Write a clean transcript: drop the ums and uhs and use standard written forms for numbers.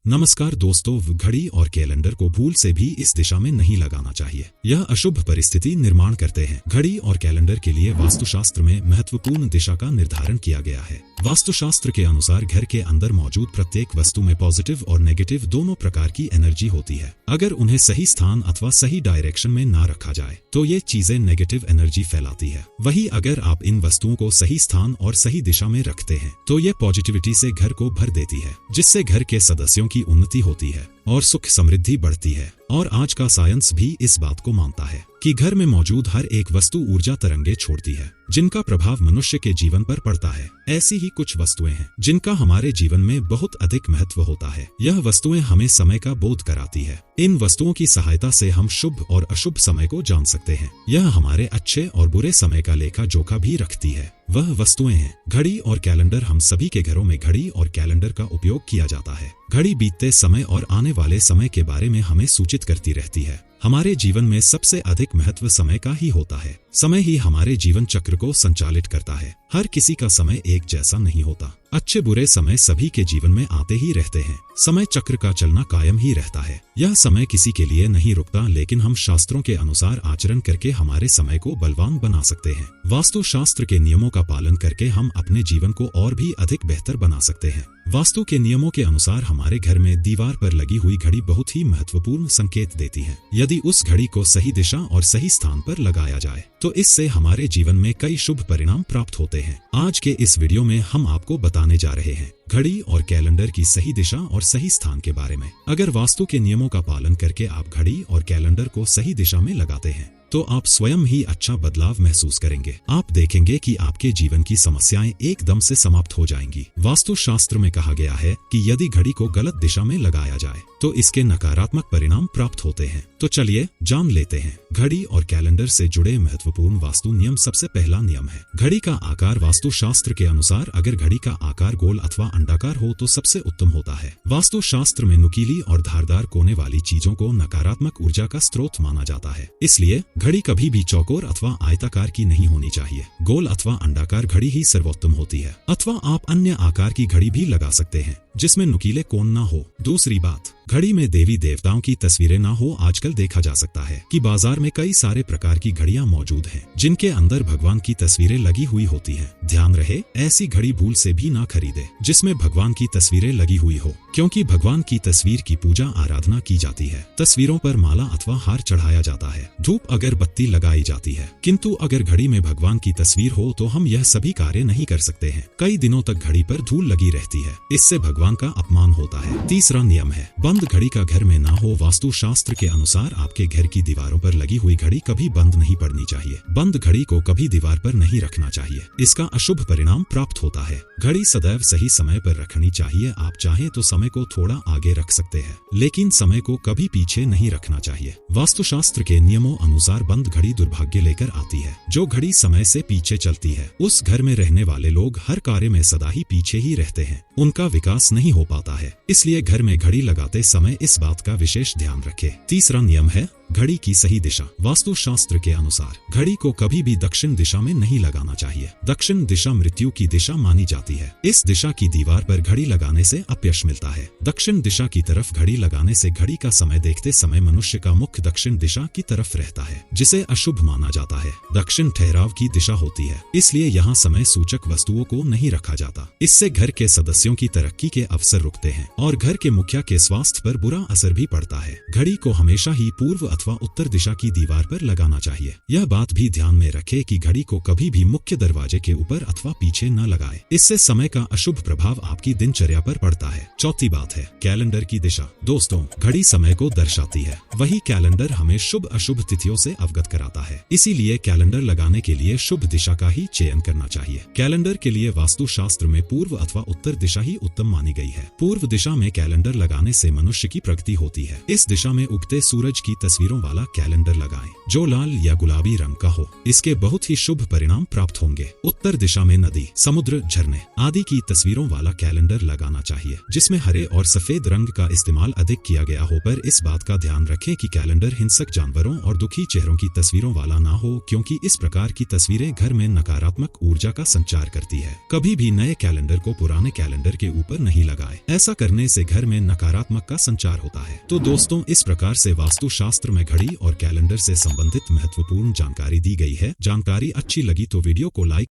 नमस्कार दोस्तों, घड़ी और कैलेंडर को भूल से भी इस दिशा में नहीं लगाना चाहिए। यह अशुभ परिस्थिति निर्माण करते हैं। घड़ी और कैलेंडर के लिए वास्तुशास्त्र में महत्वपूर्ण दिशा का निर्धारण किया गया है। वास्तुशास्त्र के अनुसार घर के अंदर मौजूद प्रत्येक वस्तु में पॉजिटिव और नेगेटिव दोनों प्रकार की एनर्जी होती है। अगर उन्हें सही स्थान अथवा सही डायरेक्शन में ना रखा जाए तो ये चीजें नेगेटिव एनर्जी फैलाती है। वहीं अगर आप इन वस्तुओं को सही स्थान और सही दिशा में रखते हैं तो ये पॉजिटिविटी से घर को भर देती है, जिससे घर के सदस्यों की उन्नति होती है और सुख समृद्धि बढ़ती है। और आज का साइंस भी इस बात को मानता है कि घर में मौजूद हर एक वस्तु ऊर्जा तरंगे छोड़ती है, जिनका प्रभाव मनुष्य के जीवन पर पड़ता है। ऐसी ही कुछ वस्तुएं हैं जिनका हमारे जीवन में बहुत अधिक महत्व होता है। यह वस्तुएं हमें समय का बोध कराती है। इन वस्तुओं की सहायता से हम शुभ और अशुभ समय को जान सकते हैं। यह हमारे अच्छे और बुरे समय का लेखा जोखा भी रखती है। वह वस्तुएं हैं घड़ी और कैलेंडर। हम सभी के घरों में घड़ी और कैलेंडर का उपयोग किया जाता है। घड़ी बीतते समय और आने वाले समय के बारे में हमें सूचित करती रहती है। हमारे जीवन में सबसे अधिक महत्व समय का ही होता है। समय ही हमारे जीवन चक्र को संचालित करता है। हर किसी का समय एक जैसा नहीं होता। अच्छे बुरे समय सभी के जीवन में आते ही रहते हैं। समय चक्र का चलना कायम ही रहता है। यह समय किसी के लिए नहीं रुकता, लेकिन हम शास्त्रों के अनुसार आचरण करके हमारे समय को बलवान बना सकते हैं। वास्तु शास्त्र के नियमों का पालन करके हम अपने जीवन को और भी अधिक बेहतर बना सकते हैं। वास्तु के नियमों के अनुसार हमारे घर में दीवार पर लगी हुई घड़ी बहुत ही महत्वपूर्ण संकेत देती है। यदि उस घड़ी को सही दिशा और सही स्थान पर लगाया जाए तो इससे हमारे जीवन में कई शुभ परिणाम प्राप्त होते हैं। आज के इस वीडियो में हम आपको बताने जा रहे हैं घड़ी और कैलेंडर की सही दिशा और सही स्थान के बारे में। अगर वास्तु के नियमों का पालन करके आप घड़ी और कैलेंडर को सही दिशा में लगाते हैं तो आप स्वयं ही अच्छा बदलाव महसूस करेंगे। आप देखेंगे कि आपके जीवन की समस्याएं एकदम से समाप्त हो जाएंगी। वास्तु शास्त्र में कहा गया है कि यदि घड़ी को गलत दिशा में लगाया जाए तो इसके नकारात्मक परिणाम प्राप्त होते हैं। तो चलिए जान लेते हैं घड़ी और कैलेंडर से जुड़े महत्वपूर्ण वास्तु नियम। सबसे पहला नियम है घड़ी का आकार। वास्तु शास्त्र के अनुसार अगर घड़ी का आकार गोल अथवा अंडाकार हो तो सबसे उत्तम होता है। वास्तु शास्त्र में नुकीली और धारदार कोने वाली चीजों को नकारात्मक ऊर्जा का स्रोत माना जाता है। इसलिए घड़ी कभी भी चौकोर अथवा आयताकार की नहीं होनी चाहिए। गोल अथवा अंडाकार घड़ी ही सर्वोत्तम होती है। अथवा आप अन्य आकार की घड़ी भी लगा सकते हैं जिसमें नुकीले कोण ना हो। दूसरी बात, घड़ी में देवी देवताओं की तस्वीरें ना हो। आजकल देखा जा सकता है कि बाजार में कई सारे प्रकार की घड़ियां मौजूद हैं जिनके अंदर भगवान की तस्वीरें लगी हुई होती हैं। ध्यान रहे, ऐसी घड़ी भूल से भी ना खरीदे जिसमें भगवान की तस्वीरें लगी हुई हो, क्योंकि भगवान की तस्वीर की पूजा आराधना की जाती है। तस्वीरों पर माला अथवा हार चढ़ाया जाता है, धूप अगरबत्ती लगाई जाती है। किंतु अगर घड़ी में भगवान की तस्वीर हो तो हम यह सभी कार्य नहीं कर सकते हैं। कई दिनों तक घड़ी पर धूल लगी रहती है, इससे भगवान का अपमान होता है। तीसरा नियम है बंद घड़ी का घर में ना हो। वास्तु शास्त्र के अनुसार आपके घर की दीवारों पर लगी हुई घड़ी कभी बंद नहीं पड़नी चाहिए। बंद घड़ी को कभी दीवार पर नहीं रखना चाहिए, इसका अशुभ परिणाम प्राप्त होता है। घड़ी सदैव सही समय पर रखनी चाहिए। आप चाहें तो समय को थोड़ा आगे रख सकते हैं, लेकिन समय को कभी पीछे नहीं रखना चाहिए। वास्तुशास्त्र के नियमों अनुसार बंद घड़ी दुर्भाग्य लेकर आती है। जो घड़ी समय से पीछे चलती है उस घर में रहने वाले लोग हर कार्य में सदा ही पीछे ही रहते हैं, उनका विकास नहीं हो पाता है। इसलिए घर में घड़ी लगाते समय इस बात का विशेष ध्यान रखें। तीसरा नियम है घड़ी की सही दिशा। वास्तु शास्त्र के अनुसार घड़ी को कभी भी दक्षिण दिशा में नहीं लगाना चाहिए। दक्षिण दिशा मृत्यु की दिशा मानी जाती है। इस दिशा की दीवार पर घड़ी लगाने से अपयश मिलता है। दक्षिण दिशा की तरफ घड़ी लगाने से घड़ी का समय देखते समय मनुष्य का मुख दक्षिण दिशा की तरफ रहता है, जिसे अशुभ माना जाता है। दक्षिण ठहराव की दिशा होती है, इसलिए यहाँ समय सूचक वस्तुओं को नहीं रखा जाता। इससे घर के सदस्यों की तरक्की के अवसर रुकते हैं और घर के मुखिया के स्वास्थ्य पर बुरा असर भी पड़ता है। घड़ी को हमेशा ही पूर्व अथवा उत्तर दिशा की दीवार पर लगाना चाहिए। यह बात भी ध्यान में रखें कि घड़ी को कभी भी मुख्य दरवाजे के ऊपर अथवा पीछे न लगाएं। इससे समय का अशुभ प्रभाव आपकी दिनचर्या पर पड़ता है। चौथी बात है कैलेंडर की दिशा। दोस्तों, घड़ी समय को दर्शाती है, वही कैलेंडर हमें शुभ अशुभ तिथियों से अवगत कराता है। इसीलिए कैलेंडर लगाने के लिए शुभ दिशा का ही चयन करना चाहिए। कैलेंडर के लिए वास्तु शास्त्र में पूर्व अथवा उत्तर दिशा ही उत्तम मानी गई है। पूर्व दिशा में कैलेंडर लगाने से मनुष्य की प्रगति होती है। इस दिशा में उगते सूरज की तस्वीर तस्वीरों वाला कैलेंडर लगाएं, जो लाल या गुलाबी रंग का हो। इसके बहुत ही शुभ परिणाम प्राप्त होंगे। उत्तर दिशा में नदी, समुद्र, झरने आदि की तस्वीरों वाला कैलेंडर लगाना चाहिए, जिसमें हरे और सफेद रंग का इस्तेमाल अधिक किया गया हो। पर इस बात का ध्यान रखें कि कैलेंडर हिंसक जानवरों और दुखी चेहरों की तस्वीरों वाला ना हो, क्योंकि इस प्रकार की तस्वीरें घर में नकारात्मक ऊर्जा का संचार करती है। कभी भी नए कैलेंडर को पुराने कैलेंडर के ऊपर नहीं लगाएं। ऐसा करने से घर में नकारात्मक का संचार होता है। तो दोस्तों, इस प्रकार से वास्तु शास्त्र में घड़ी और कैलेंडर से संबंधित महत्वपूर्ण जानकारी दी गई है। जानकारी अच्छी लगी तो वीडियो को लाइक